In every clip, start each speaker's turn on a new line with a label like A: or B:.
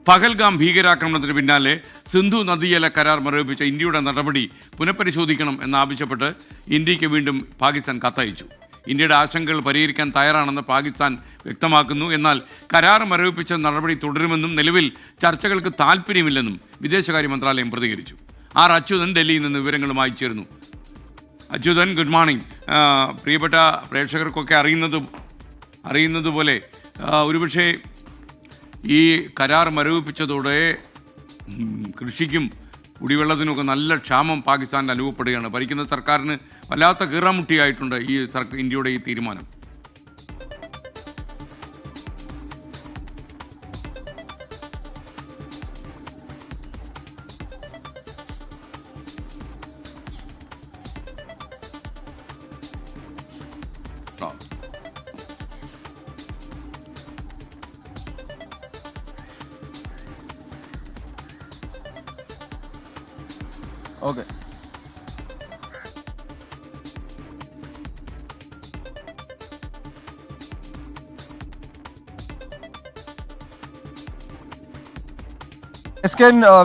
A: പഹൽഗാം ഭീകരാക്രമണത്തിന് പിന്നാലെ സിന്ധു നദീജല കരാർ മരവിപ്പിച്ച ഇന്ത്യയുടെ നടപടി പുനഃപരിശോധിക്കണം എന്നാവശ്യപ്പെട്ട് ഇന്ത്യക്ക് വീണ്ടും പാകിസ്ഥാൻ കത്തയച്ചു. ഇന്ത്യയുടെ ആശങ്കകൾ പരിഹരിക്കാൻ തയ്യാറാണെന്ന് പാകിസ്ഥാൻ വ്യക്തമാക്കുന്നു. എന്നാൽ കരാർ മരവിപ്പിച്ച നടപടി തുടരുമെന്നും നിലവിൽ ചർച്ചകൾക്ക് താല്പര്യമില്ലെന്നും വിദേശകാര്യ മന്ത്രാലയം പ്രതികരിച്ചു. ആർ അച്യുതൻ ഡൽഹിയിൽ നിന്ന് വിവരങ്ങളുമായി ചേർന്നു. Achuthan, good morning. പ്രിയപ്പെട്ട പ്രേക്ഷകർക്കൊക്കെ അറിയുന്നതുപോലെ ഒരുപക്ഷെ ഈ കരാർ മരവിപ്പിച്ചതോടെ കൃഷിക്കും കുടിവെള്ളത്തിനുമൊക്കെ നല്ല ക്ഷാമം പാകിസ്ഥാനിൽ അനുഭവപ്പെടുകയാണ്. ഭരിക്കുന്ന സർക്കാരിന് വല്ലാത്ത കീറാമുട്ടിയായിട്ടുണ്ട് ഈ ഇന്ത്യയുടെ ഈ തീരുമാനം.
B: Okay,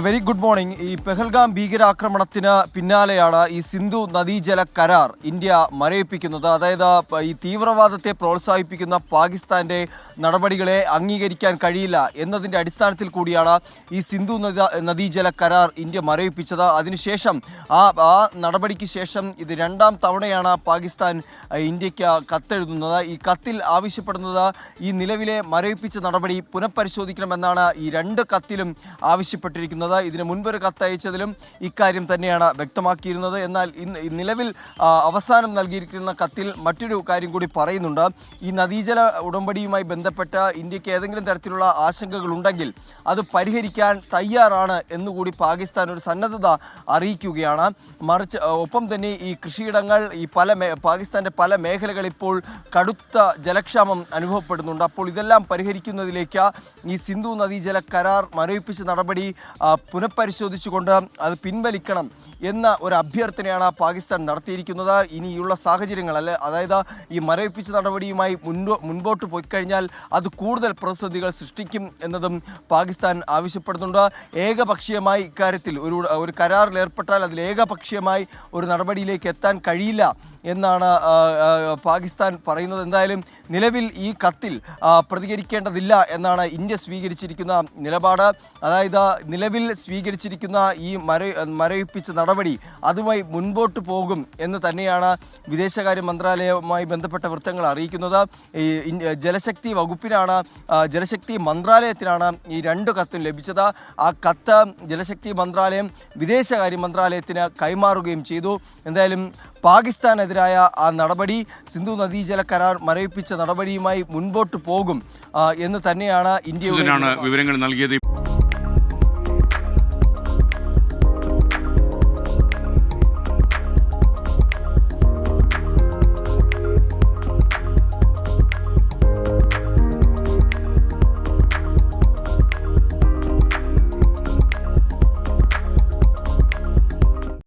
B: very good morning. ഈ പെഹൽഗാം ഭീകരാക്രമണത്തിന് പിന്നാലെയാണ് ഈ സിന്ധു നദീജല കരാർ ഇന്ത്യ മരവിപ്പിക്കുന്നത്. അതായത് ഈ തീവ്രവാദത്തെ പ്രോത്സാഹിപ്പിക്കുന്ന പാകിസ്ഥാന്റെ നടപടികളെ അംഗീകരിക്കാൻ കഴിയില്ല എന്നതിൻ്റെ അടിസ്ഥാനത്തിൽ കൂടിയാണ് ഈ സിന്ധു നദീജല കരാർ ഇന്ത്യ മരവിപ്പിച്ചത്. അതിനുശേഷം ആ നടപടിക്ക് ശേഷം ഇത് രണ്ടാം തവണയാണ് പാകിസ്ഥാൻ ഇന്ത്യക്ക് കത്തെഴുതുന്നത്. ഈ കത്തിൽ ആവശ്യപ്പെടുന്നത് ഈ നിലവിലെ മരവിപ്പിച്ച നടപടി പുനഃപരിശോധിക്കണമെന്നാണ് ഈ രണ്ട് കത്തിലും ആവശ്യപ്പെട്ടിരിക്കുന്നത്. ഇതിന് മുൻപൊരു കത്തയച്ചതിലും ഇക്കാര്യം തന്നെയാണ് വ്യക്തമാക്കിയിരുന്നത്. എന്നാൽ നിലവിൽ അവസാനം നൽകിയിരിക്കുന്ന കത്തിൽ മറ്റൊരു കാര്യം കൂടി പറയുന്നുണ്ട്. ഈ നദീജല ഉടമ്പടിയുമായി ബന്ധപ്പെട്ട ഇന്ത്യക്ക് ഏതെങ്കിലും തരത്തിലുള്ള ആശങ്കകൾ ഉണ്ടെങ്കിൽ അത് പരിഹരിക്കാൻ തയ്യാറാണ് എന്നുകൂടി പാകിസ്ഥാൻ ഒരു സന്നദ്ധത അറിയിക്കുകയാണ്. മറിച്ച് ഒപ്പം തന്നെ ഈ കൃഷിയിടങ്ങൾ ഈ പാകിസ്ഥാന്റെ പല മേഖലകൾ ഇപ്പോൾ കടുത്ത ജലക്ഷാമം അനുഭവപ്പെടുന്നുണ്ട്. അപ്പോൾ ഇതെല്ലാം പരിഹരിക്കുന്നതിലേക്ക് ഈ സിന്ധു നദീജല കരാർ മരവിപ്പിച്ച നടപടി പുനഃപരിശോധിച്ചുകൊണ്ട് അത് പിൻവലിക്കണം എന്ന ഒരു അഭ്യർത്ഥനയാണ് പാകിസ്ഥാൻ നടത്തിയിരിക്കുന്നത്. ഇനിയുള്ള സാഹചര്യങ്ങൾ അതായത് ഈ മരവിപ്പിച്ച നടപടിയുമായി മുൻപോട്ട് പോയി കഴിഞ്ഞാൽ അത് കൂടുതൽ പ്രതിസന്ധികൾ സൃഷ്ടിക്കും എന്നതും പാകിസ്ഥാൻ ആവശ്യപ്പെടുന്നുണ്ട്. ഏകപക്ഷീയമായി ഇക്കാര്യത്തിൽ ഒരു കരാറിൽ ഏർപ്പെട്ടാൽ അതിൽ ഏകപക്ഷീയമായി ഒരു നടപടിയിലേക്ക് എത്താൻ കഴിയില്ല എന്നാണ് പാകിസ്ഥാൻ പറയുന്നത്. എന്തായാലും നിലവിൽ ഈ കത്തിൽ പ്രതികരിക്കേണ്ടതില്ല എന്നാണ് ഇന്ത്യ സ്വീകരിച്ചിരിക്കുന്ന നിലപാട്. അതായത് നിലവിൽ സ്വീകരിച്ചിരിക്കുന്ന ഈ മരവിപ്പിച്ച നടപടി അതുമായി മുൻപോട്ട് പോകും എന്ന് തന്നെയാണ് വിദേശകാര്യ മന്ത്രാലയവുമായി ബന്ധപ്പെട്ട വൃത്തങ്ങൾ അറിയിക്കുന്നത്. ഈ ജലശക്തി വകുപ്പിനാണ് ജലശക്തി മന്ത്രാലയത്തിനാണ് ഈ രണ്ട് കത്തും ലഭിച്ചത്. ആ കത്ത് ജലശക്തി മന്ത്രാലയം വിദേശകാര്യ മന്ത്രാലയത്തിന് കൈമാറുകയും ചെയ്തു. എന്തായാലും പാകിസ്ഥാനെതിരായ ആ നടപടി സിന്ധു നദീജല കരാർ മരവിപ്പിച്ച നടപടിയുമായി മുൻപോട്ട് പോകും എന്ന് തന്നെയാണ് ഇന്ത്യയുടെ
A: വിവരങ്ങൾ നൽകിയത്.